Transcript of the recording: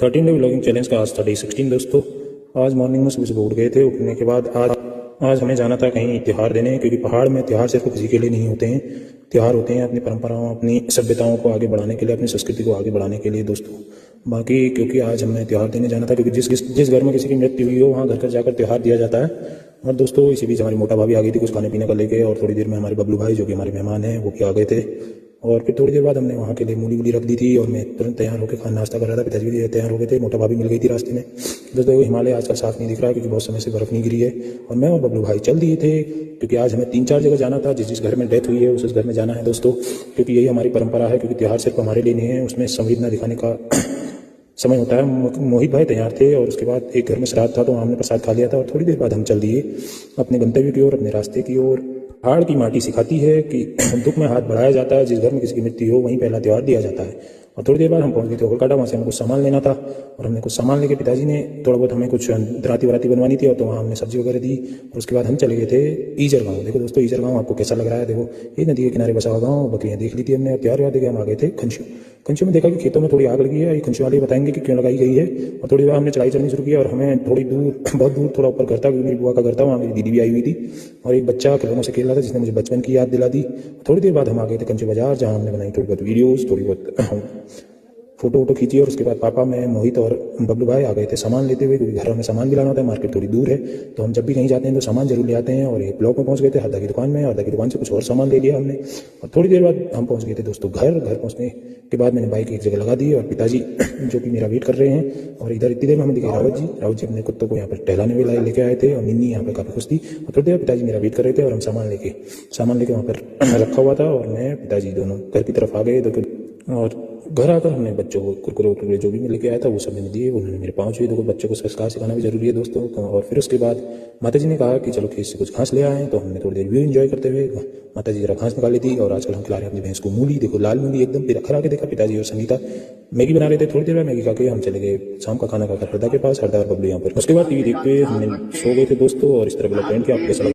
13 day vlogging challenge का आज था डे 16 दोस्तों। आज मॉर्निंग में सुबह सुबह उठ गए थे। उठने के बाद आज हमें जाना था कहीं त्योहार देने, क्योंकि पहाड़ में त्योहार सिर्फ किसी के लिए नहीं होते हैं। त्योहार होते हैं अपनी परंपराओं, अपनी सभ्यताओं को आगे बढ़ाने के लिए, अपनी संस्कृति को आगे बढ़ाने के लिए दोस्तों। बाकी क्योंकि आज हमें त्योहार देने जाना था, क्योंकि जिस घर में किसी की मृत्यु हुई हो वहाँ घर घर जाकर त्योहार दिया जाता है। और दोस्तों इसी बीच हमारी मोटा भाभी आ गई थी कुछ खाने पीने का लेके, और थोड़ी देर में हमारे बबलू भाई जो कि हमारे मेहमान हैं वो भी आ गए थे। और फिर थोड़ी देर बाद हमने वहाँ के लिए मूली वूली रख दी थी और मैं तुरंत तैयार होकर खाना नाश्ता कर रहा था। पिताजी भी तैयार हो गए थे, मोटा भाभी मिल गई थी रास्ते में। दोस्तों हिमालय आजकल साफ नहीं दिख रहा है क्योंकि बहुत समय से बर्फ नहीं गिरी है। और मैं और बबलू भाई चल दिए थे क्योंकि आज हमें 3-4 जगह जाना था। जिस घर में डेथ हुई है उस घर में जाना है दोस्तों, क्योंकि यही हमारी परंपरा है। क्योंकि त्योहार सिर्फ हमारे लिए नहीं है, उसमें संवेदना दिखाने का समय होता है। मोहित भाई तैयार थे और उसके बाद एक घर में श्राद्ध था तो वहाँ हमने प्रसाद खा लिया था। और थोड़ी देर बाद हम चल दिए अपने गंतव्य की ओर, अपने रास्ते की ओर। पहाड़ की माटी सिखाती है कि दुख में हाथ बढ़ाया जाता है। जिस घर में किसी की मृत्यु हो वहीं पहला त्योहार दिया जाता है। और थोड़ी देर बाद हम पहुंच गए थे होलकाटा। वहाँ से हमें कुछ सामान लेना था और हमने कुछ सामान लेके पिताजी ने थोड़ा बहुत हमें कुछ दराती वराती बनवानी थी और तो वहाँ हमने सब्जी वगैरह दी। और उसके बाद हम चले गए थे ईजर गाँव। देखो दोस्तों ईजर गाँव आपको कैसा लग रहा है। देखो ये नदी के किनारे बसा हुआ गाँव, बकरियाँ देख ली थी हमने। और त्योहार देखे हम आ गए थे खंशियों में देखा कि खेतों में थोड़ी आग लगी है। ये खंशियों वाले बताएंगे कि क्यों लगाई गई है। और थोड़ी देर हमने चढ़ाई चढ़नी शुरू की और हमें थोड़ी दूर, बहुत दूर, थोड़ा ऊपर घर था क्योंकि मेरी बुआ का घर था, वहाँ मेरी दीदी भी आई हुई थी। और एक बच्चा खिलौनों से खेल रहा था जिसने मुझे बचपन की याद दिला दी। थोड़ी देर बाद हम आ गए थे कंची बाजार, जहाँ हमने बनाई थोड़ी बहुत वीडियोज़, थोड़ी बहुत फोटो वोटो खींची। और उसके बाद पापा, मैं, मोहित और बबलू भाई आ गए थे सामान लेते हुए, क्योंकि घर में सामान भी लाना होता है। मार्केट थोड़ी दूर है तो हम जब भी कहीं जाते हैं तो सामान जरूर ले आते हैं। और एक ब्लॉक में पहुंच गए थे हरदा की दुकान में। हरदा की दुकान से कुछ और सामान ले लिया हमने। और थोड़ी देर बाद हम पहुंच गए थे दोस्तों घर पहुंचने के बाद मैंने बाइक एक जगह लगा दी और पिताजी जो कि मेरा वेट कर रहे हैं। और इधर इतनी देर में हमें दिखे रावत जी अपने कुत्तों को यहाँ पर टहलाने में लेके आए थे। और निन्नी यहाँ पर काफ़ी खुश थी। और थोड़ी देर पिताजी मेरा वेट कर रहे थे और हम सामान लेके वहाँ पर रखा हुआ था। और मैं पिताजी दोनों घर की तरफ आ गए। और घर आकर हमने बच्चों को कुरकुरे जो भी मैं लेके आया था वो सब मैंने दिए। उन्होंने मेरे पाँव छुए। देखो बच्चों को संस्कार सिखाना भी जरूरी है दोस्तों। और फिर उसके बाद माता जी ने कहा कि चलो खेत से कुछ घास ले आए। तो हमने थोड़ी देर व्यू एंजॉय करते हुए माता जी जरा घास निकाली थी। और आजकल हम खिला रहे हैं अपनी भैंस को मूली। देखो लाल मूली एकदम खरा के देखा। पिताजी और संगीता मैगी बना रहे थे। थोड़ी देर में मैगी खा के हम चले गए शाम का खाना खाकर हरदा के पास। हरदा और बबलू यहाँ पर। उसके बाद टीवी देखते हुए हमने सो गए थे दोस्तों। और इस तरह ब्लॉग एंड किया। आपको कैसा लगा?